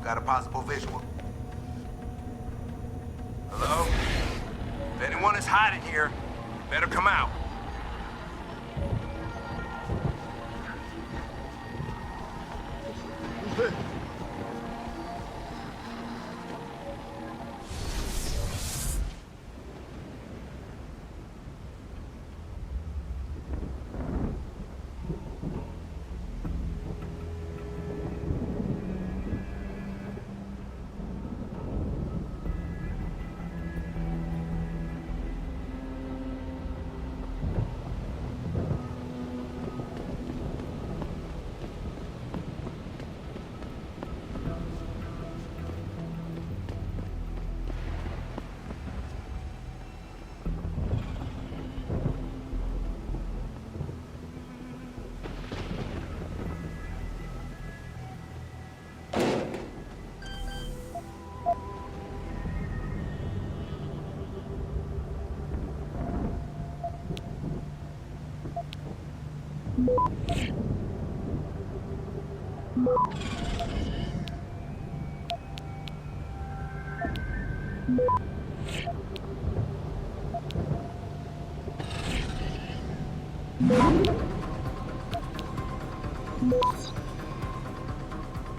Got a possible visual. Hello? If anyone is hiding here, better come out.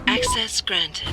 Access granted.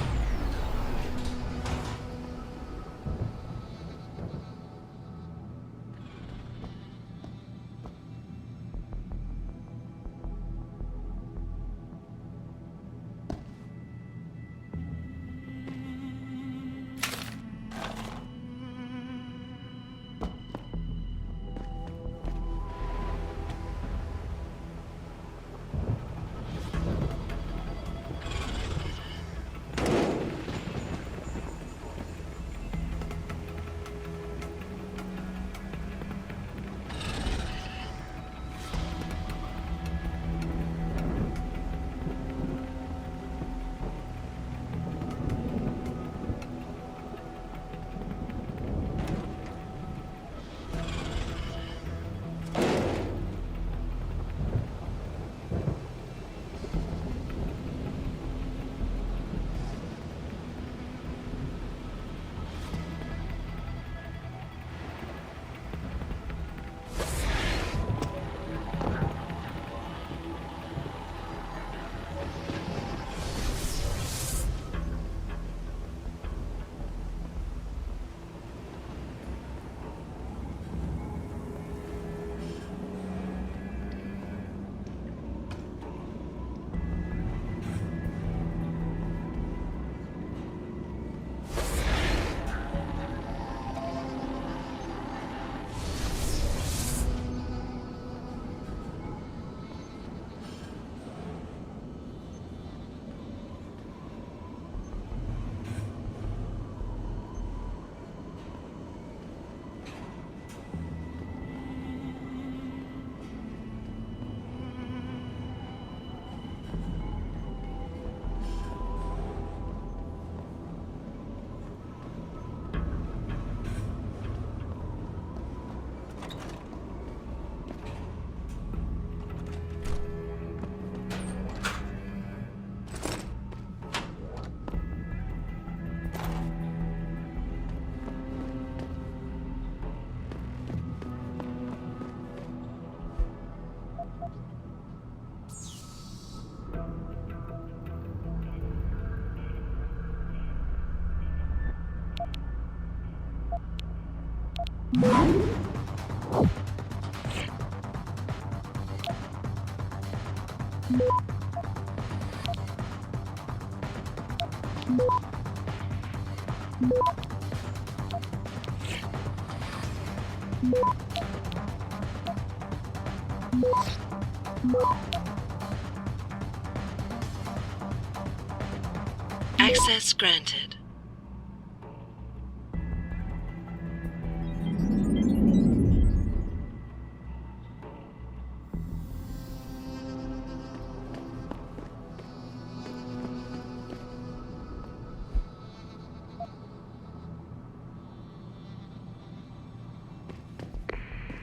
Access granted.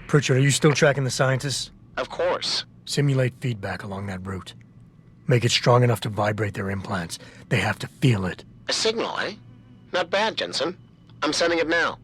Pritchard, are you still tracking the scientists? Of course. Simulate feedback along that route. Make it strong enough to vibrate their implants. They have to feel it. A signal, eh? Not bad, Jensen. I'm sending it now.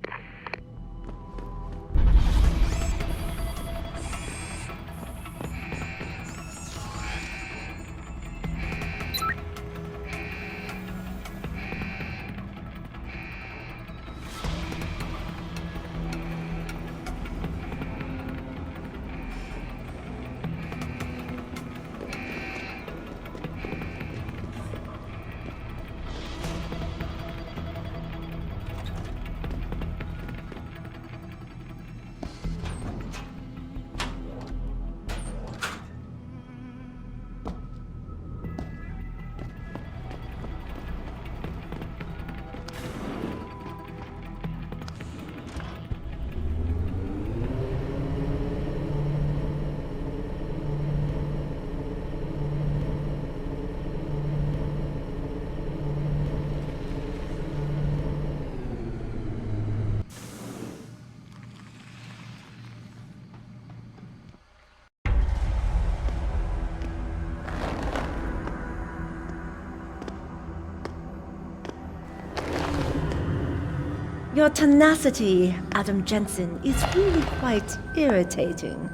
Your tenacity, Adam Jensen, is really quite irritating.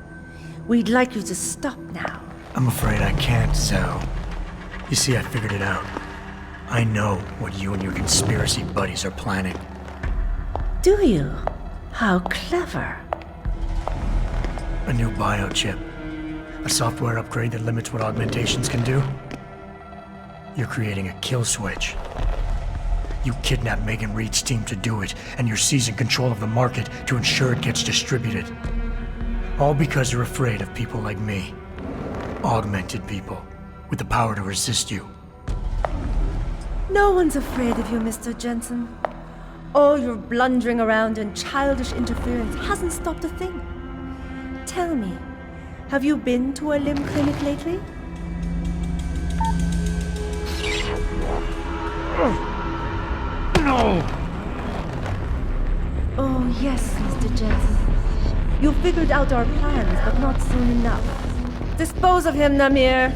We'd like you to stop now. I'm afraid I can't, Sal. You see, I figured it out. I know what you and your conspiracy buddies are planning. Do you? How clever. A new biochip. A software upgrade that limits what augmentations can do. You're creating a kill switch. You kidnapped Megan Reed's team to do it, and you're seizing control of the market to ensure it gets distributed. All because you're afraid of people like me. Augmented people, with the power to resist you. No one's afraid of you, Mr. Jensen. All your blundering around and childish interference hasn't stopped a thing. Tell me, have you been to a limb clinic lately? No! Oh, yes, Mr. Jensen. You figured out our plans, but not soon enough. Dispose of him, Namir.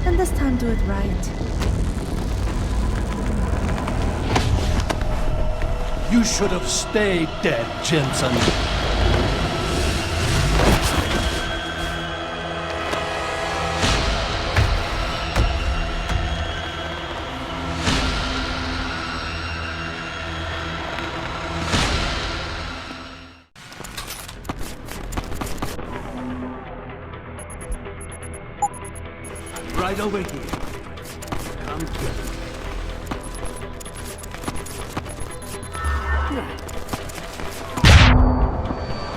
And this time do it right. You should have stayed dead, Jensen. Right over here. Come get me.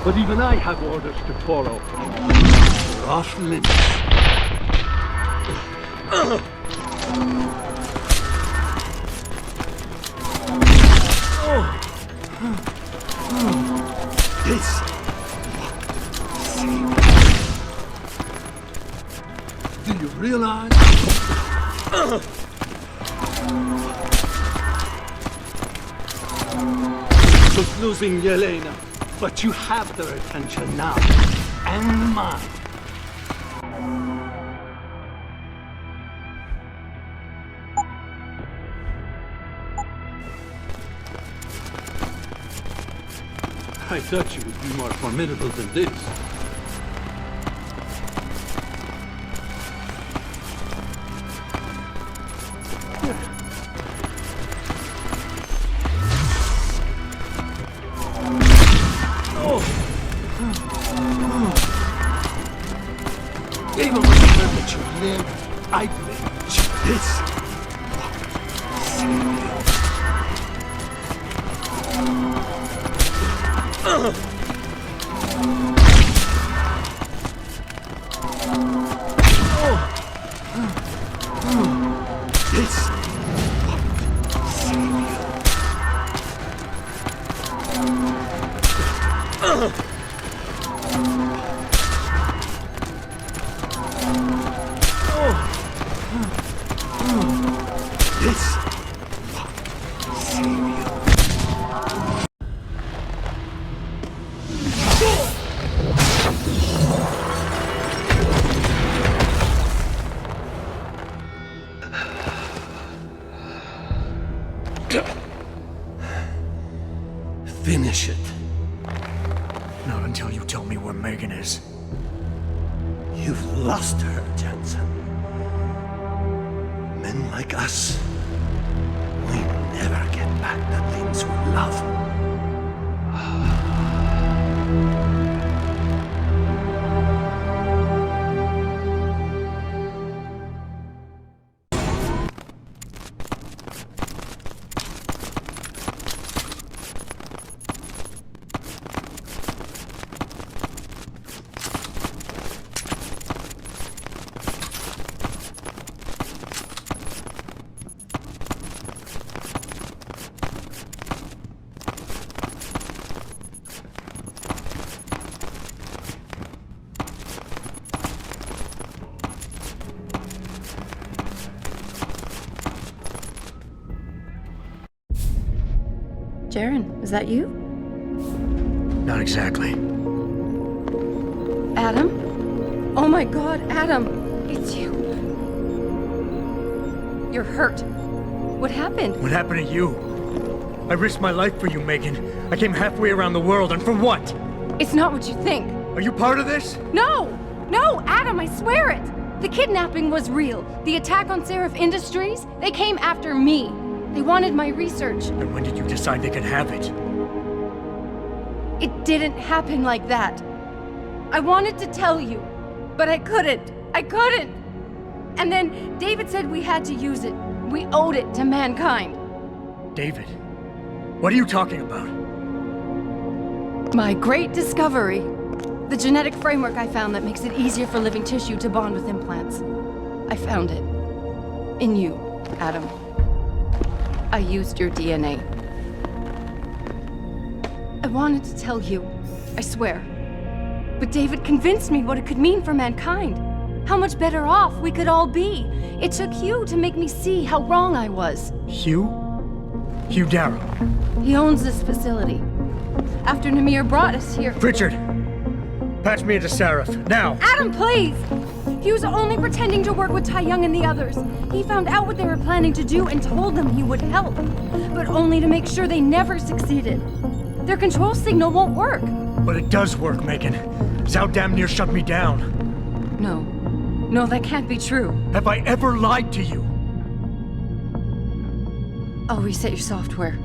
But even I have orders to follow. You're off limits. This. Do you realize? Took losing Yelena, but you have their attention now, and mine. I thought you would be more formidable than this. let you live. I believe this. Finish it. Not until you tell me where Megan is. You've lost her, Jensen. Men like us, we never get back the things we love. Jaren, is that you? Not exactly. Adam? Oh my god, Adam! It's you. You're hurt. What happened? What happened to you? I risked my life for you, Megan. I came halfway around the world, and for what? It's not what you think. Are you part of this? No! No, Adam, I swear it! The kidnapping was real. The attack on Seraph Industries, they came after me. They wanted my research. And when did you decide they could have it? It didn't happen like that. I wanted to tell you, but I couldn't. I couldn't! And then David said we had to use it. We owed it to mankind. David? What are you talking about? My great discovery. The genetic framework I found that makes it easier for living tissue to bond with implants. I found it. In you, Adam. I used your DNA. I wanted to tell you, I swear. But David convinced me what it could mean for mankind. How much better off we could all be. It took Hugh to make me see how wrong I was. Hugh? Hugh Darrow. He owns this facility. After Namir brought us here... Richard! Patch me into Seraph, now! Adam, please! He was only pretending to work with Tai Young and the others. He found out what they were planning to do and told them he would help. But only to make sure they never succeeded. Their control signal won't work. But it does work, Megan. Zhao damn near shut me down. No. No, that can't be true. Have I ever lied to you? I'll reset your software.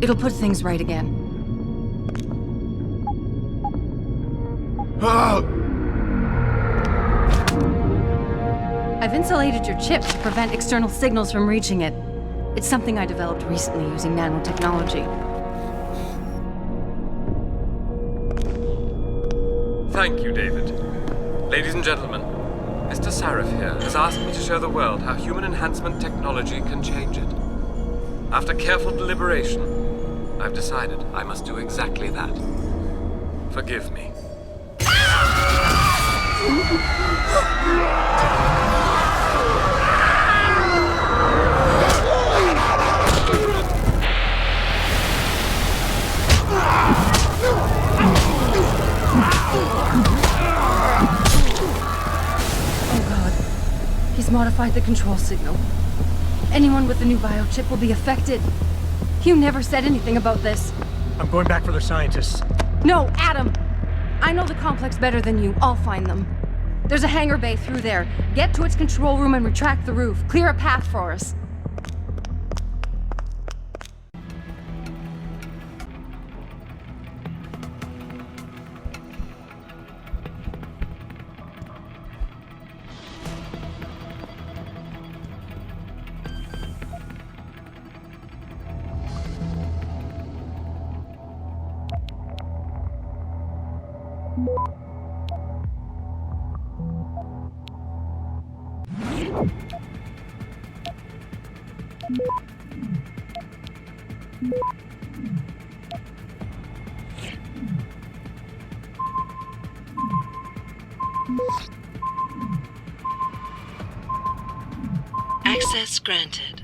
It'll put things right again. I've insulated your chip to prevent external signals from reaching it. It's something I developed recently using nanotechnology. Thank you, David. Ladies and gentlemen, Mr. Sarif here has asked me to show the world how human enhancement technology can change it. After careful deliberation, I've decided I must do exactly that. Forgive me. He's modified the control signal. Anyone with the new biochip will be affected. Hugh never said anything about this. I'm going back for the scientists. No, Adam! I know the complex better than you. I'll find them. There's a hangar bay through there. Get to its control room and retract the roof. Clear a path for us. Access granted.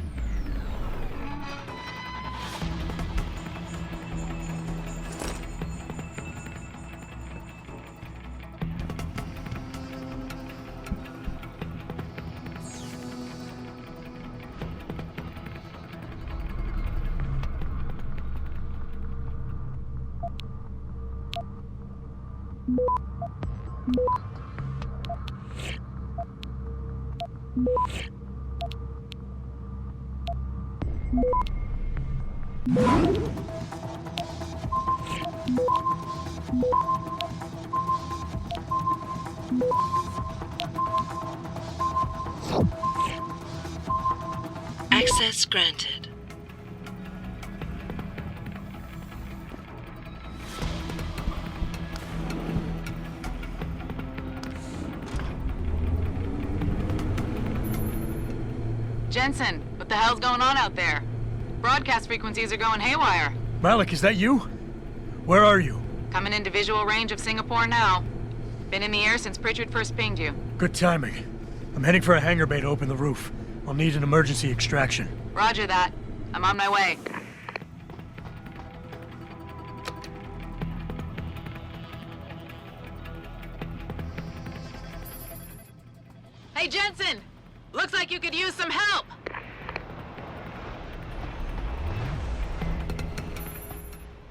Access granted. Jensen, what the hell's going on out there? Broadcast frequencies are going haywire. Malik, is that you? Where are you? Coming into visual range of Singapore now. Been in the air since Pritchard first pinged you. Good timing. I'm heading for a hangar bay to open the roof. I'll need an emergency extraction. Roger that. I'm on my way. Hey, Jensen! Looks like you could use some help!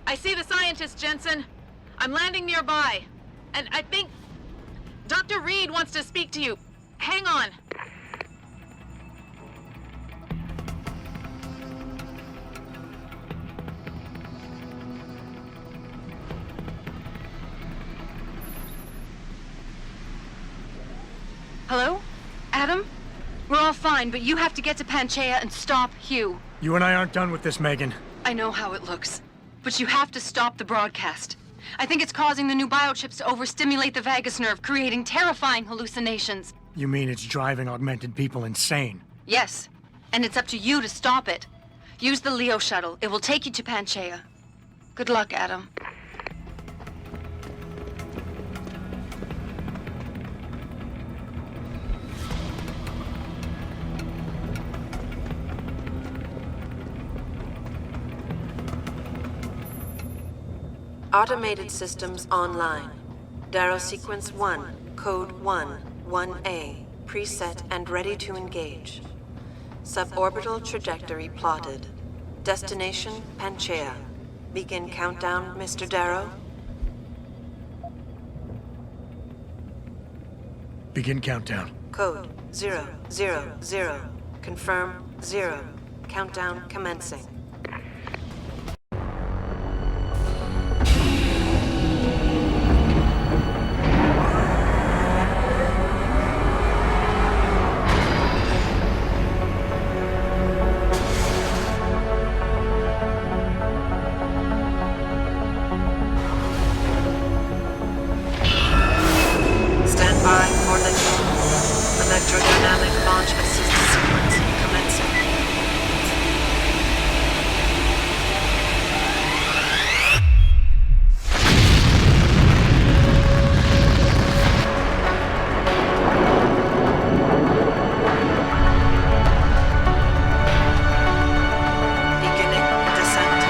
I see the scientist, Jensen. I'm landing nearby. And I think Dr. Reed wants to speak to you. Hang on. Hello? Adam? We're all fine, but you have to get to Panchaea and stop Hugh. You and I aren't done with this, Megan. I know how it looks, but you have to stop the broadcast. I think it's causing the new biochips to overstimulate the vagus nerve, creating terrifying hallucinations. You mean it's driving augmented people insane? Yes, and it's up to you to stop it. Use the Leo shuttle. It will take you to Panchaea. Good luck, Adam. Automated systems online. Darrow Sequence 1, Code 1, 1A, preset and ready to engage. Suborbital trajectory plotted. Destination, Panchaea. Begin countdown, Mr. Darrow. Begin countdown. Code 000. Confirm 0. Countdown commencing. Electrodynamic launch assist sequence commencing. Beginning descent.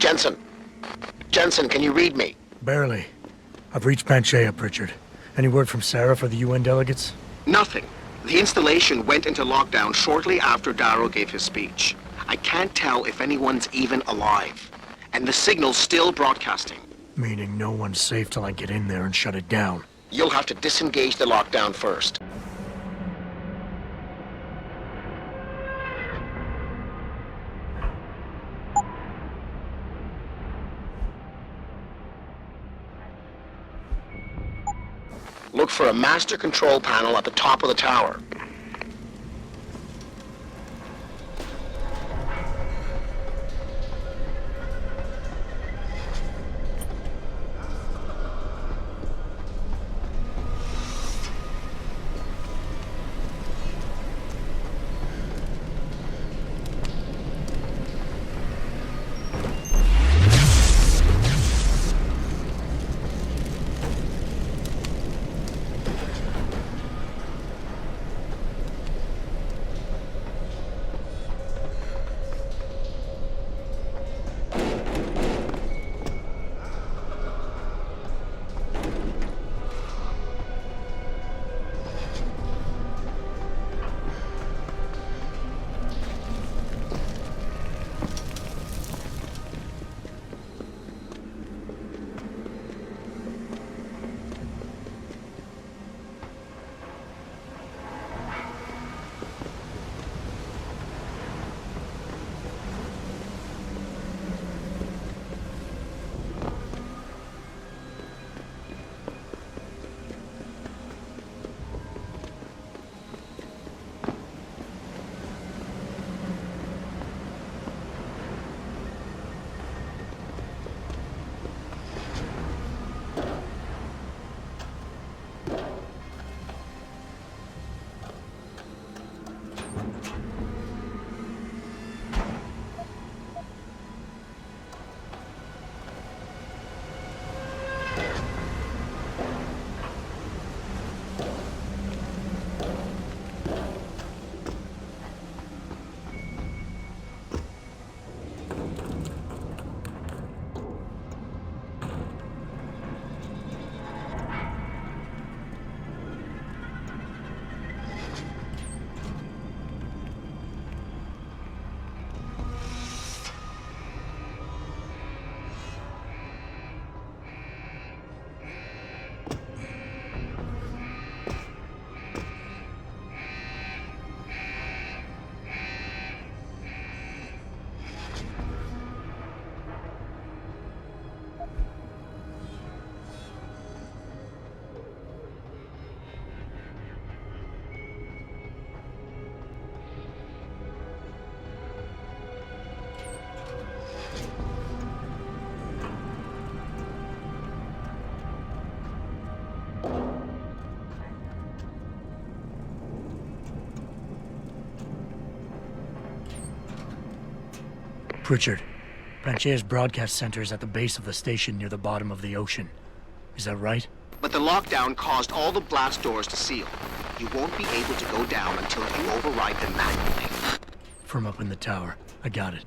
Jensen. Jensen, can you read me? Barely. I've reached Panchea, Pritchard. Any word from Sarah for the UN delegates? Nothing. The installation went into lockdown shortly after Darrow gave his speech. I can't tell if anyone's even alive. And the signal's still broadcasting. Meaning no one's safe till I get in there and shut it down. You'll have to disengage the lockdown first. Look for a master control panel at the top of the tower. Pritchard, Panchea's broadcast center is at the base of the station near the bottom of the ocean. Is that right? But the lockdown caused all the blast doors to seal. You won't be able to go down until you override them manually. From up in the tower. I got it.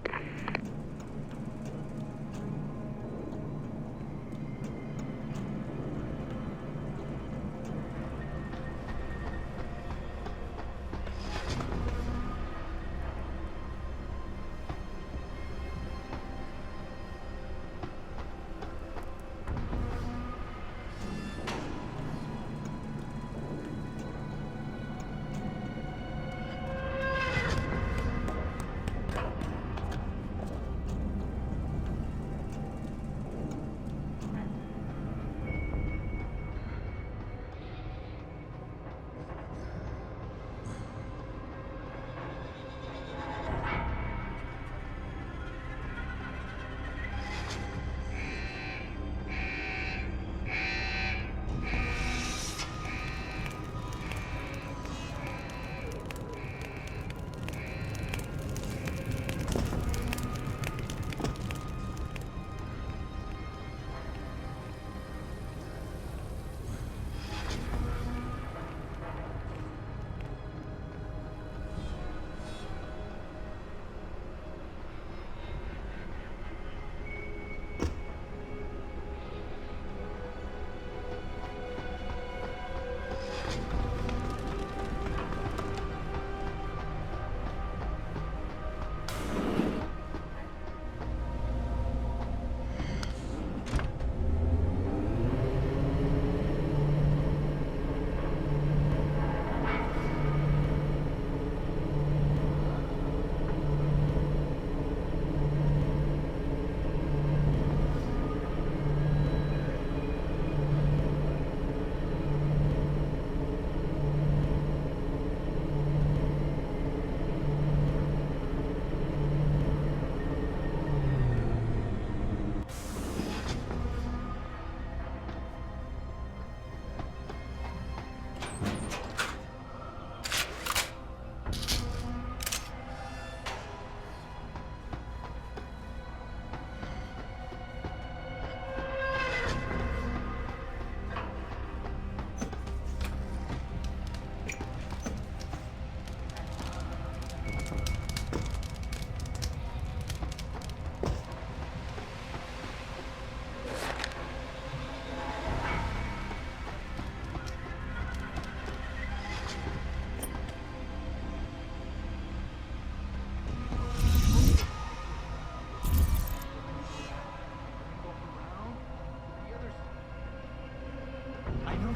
I know.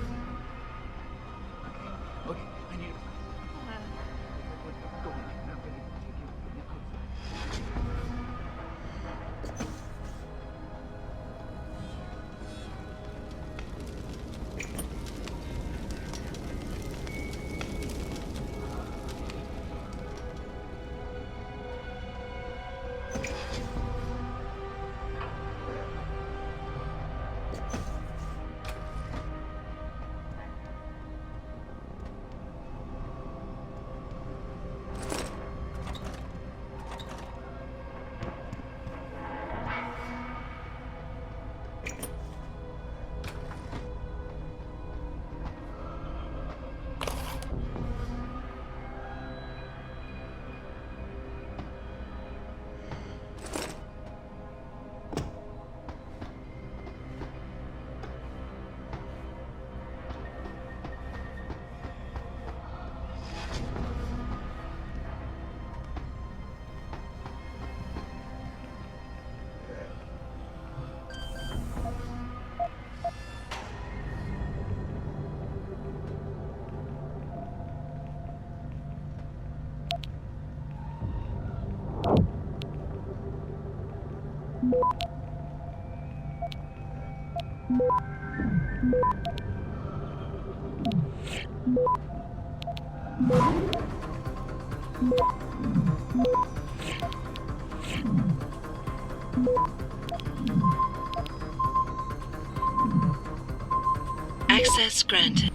Okay, I need... Go on, I'm going to take you outside. Access granted.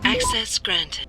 Access granted.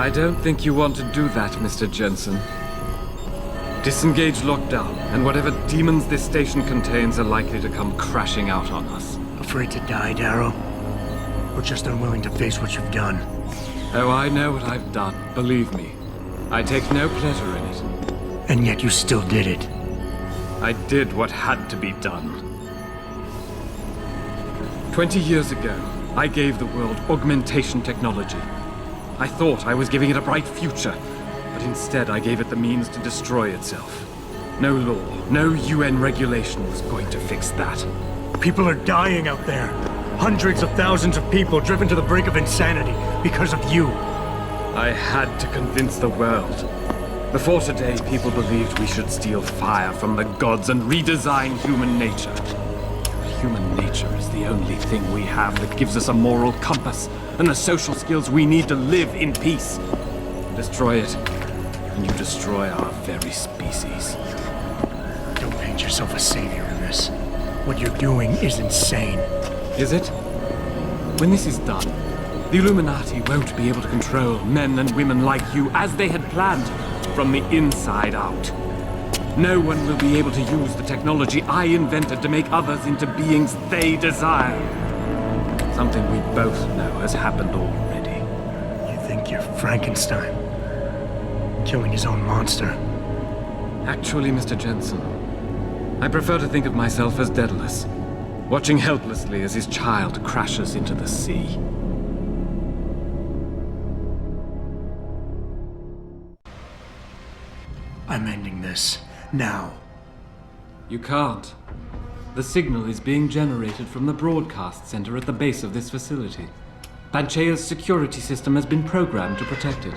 I don't think you want to do that, Mr. Jensen. Disengage lockdown, and whatever demons this station contains are likely to come crashing out on us. Afraid to die, Darrow? Or just unwilling to face what you've done? Oh, I know what I've done, believe me. I take no pleasure in it. And yet you still did it. I did what had to be done. 20 years ago, I gave the world augmentation technology. I thought I was giving it a bright future, but instead I gave it the means to destroy itself. No law, no UN regulation was going to fix that. People are dying out there. Hundreds of thousands of people driven to the brink of insanity because of you. I had to convince the world. Before today, people believed we should steal fire from the gods and redesign human nature. Human nature is the only thing we have that gives us a moral compass and the social skills we need to live in peace. Destroy it, and you destroy our very species. Don't paint yourself a savior in this. What you're doing is insane. Is it? When this is done, the Illuminati won't be able to control men and women like you as they had planned, from the inside out. No one will be able to use the technology I invented to make others into beings they desire. Something we both know has happened already. You think you're Frankenstein? Killing his own monster? Actually, Mr. Jensen, I prefer to think of myself as Daedalus, watching helplessly as his child crashes into the sea. I'm ending this. Now. You can't. The signal is being generated from the broadcast center at the base of this facility. Panchea's security system has been programmed to protect it,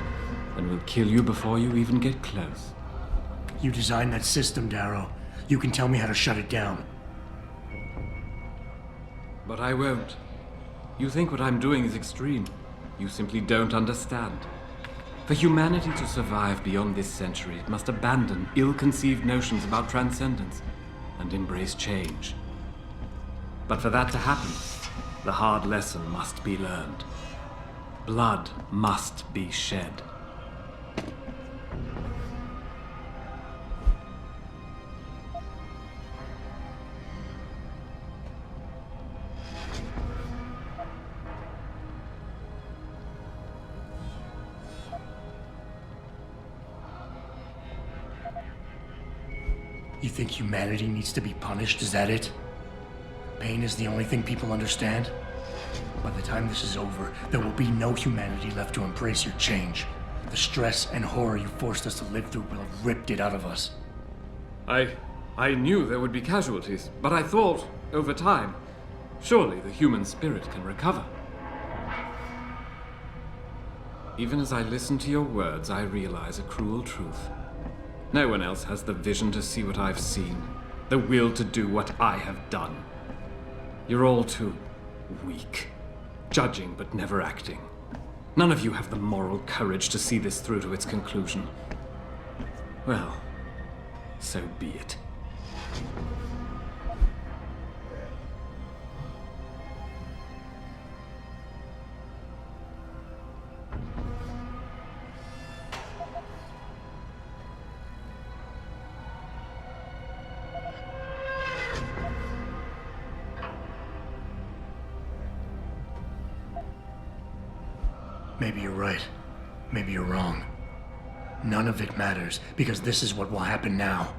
and will kill you before you even get close. You designed that system, Darrow. You can tell me how to shut it down. But I won't. You think what I'm doing is extreme. You simply don't understand. For humanity to survive beyond this century, it must abandon ill-conceived notions about transcendence and embrace change. But for that to happen, the hard lesson must be learned. Blood must be shed. You think humanity needs to be punished? Is that it? Pain is the only thing people understand? By the time this is over, there will be no humanity left to embrace your change. The stress and horror you forced us to live through will have ripped it out of us. I knew there would be casualties, but I thought, over time, surely the human spirit can recover. Even as I listen to your words, I realize a cruel truth. No one else has the vision to see what I've seen, the will to do what I have done. You're all too weak, judging but never acting. None of you have the moral courage to see this through to its conclusion. Well, so be it. Maybe you're right. Maybe you're wrong. None of it matters, because this is what will happen now.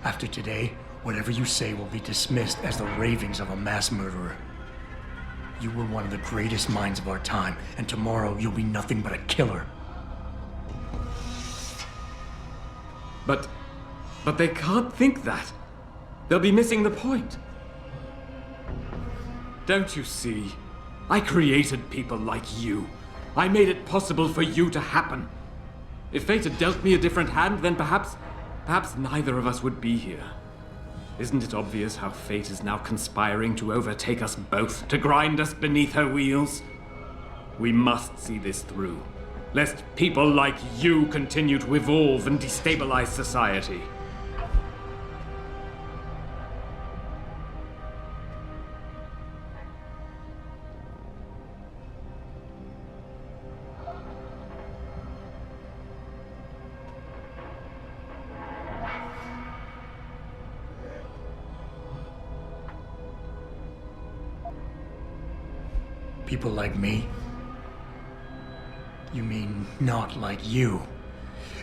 After today, whatever you say will be dismissed as the ravings of a mass murderer. You were one of the greatest minds of our time, and tomorrow you'll be nothing but a killer. But they can't think that. They'll be missing the point. Don't you see? I created people like you. I made it possible for you to happen. If fate had dealt me a different hand, then perhaps neither of us would be here. Isn't it obvious how fate is now conspiring to overtake us both, to grind us beneath her wheels? We must see this through, lest people like you continue to evolve and destabilize society. People like me? You mean not like you?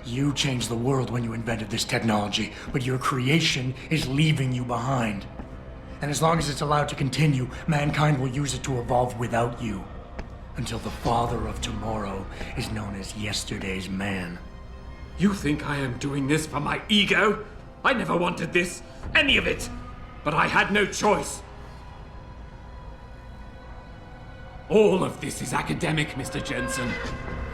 You changed the world when you invented this technology, but your creation is leaving you behind. And as long as it's allowed to continue, mankind will use it to evolve without you. Until the father of tomorrow is known as yesterday's man. You think I am doing this for my ego? I never wanted this, any of it. But I had no choice. All of this is academic, Mr. Jensen.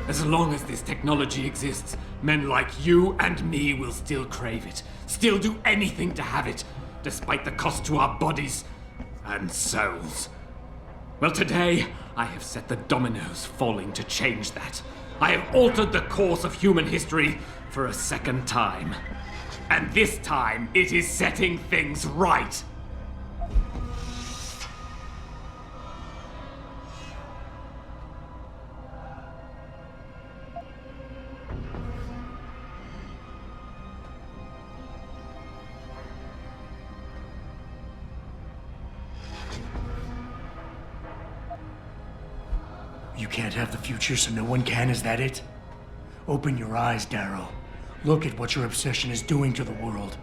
As long as this technology exists, men like you and me will still crave it, still do anything to have it, despite the cost to our bodies and souls. Well, today, I have set the dominoes falling to change that. I have altered the course of human history for a second time. And this time, it is setting things right. You can't have the future, so no one can, is that it? Open your eyes, Darrow. Look at what your obsession is doing to the world.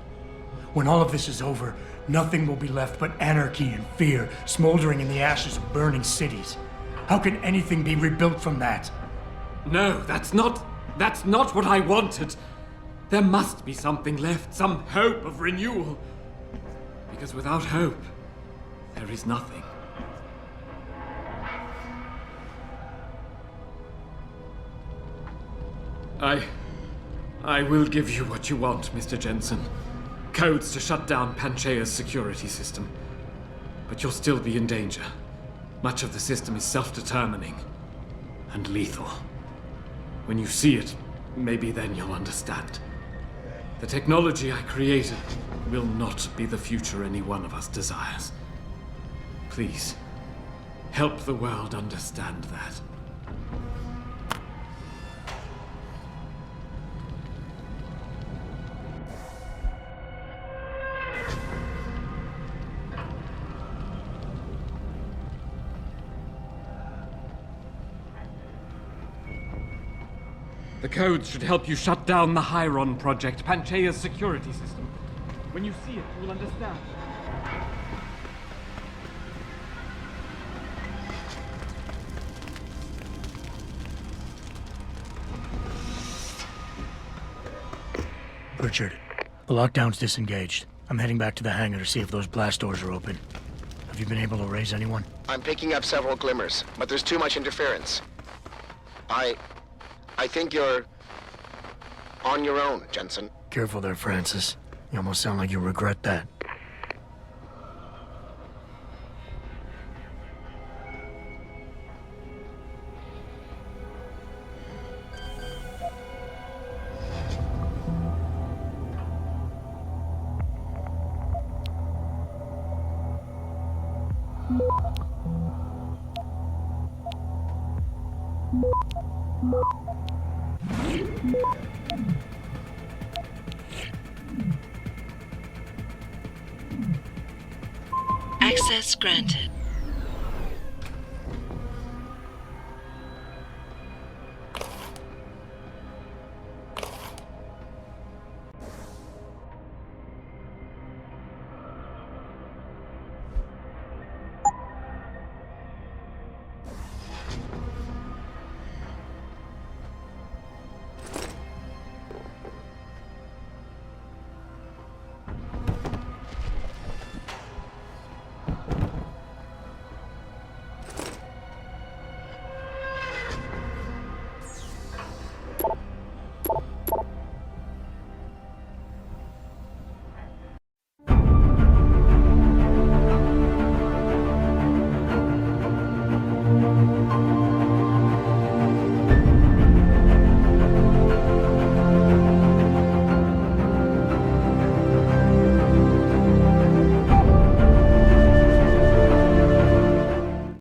When all of this is over, nothing will be left but anarchy and fear, smoldering in the ashes of burning cities. How can anything be rebuilt from that? No, that's not what I wanted. There must be something left, some hope of renewal. Because without hope, there is nothing. I will give you what you want, Mr. Jensen. Codes to shut down Panchaea's security system. But you'll still be in danger. Much of the system is self-determining and lethal. When you see it, maybe then you'll understand. The technology I created will not be the future any one of us desires. Please, help the world understand that. The codes should help you shut down the Hyron project, Panchaea's security system. When you see it, you will understand. Richard, the lockdown's disengaged. I'm heading back to the hangar to see if those blast doors are open. Have you been able to raise anyone? I'm picking up several glimmers, but there's too much interference. I think you're on your own, Jensen. Careful there, Francis. You almost sound like you regret that. Access granted.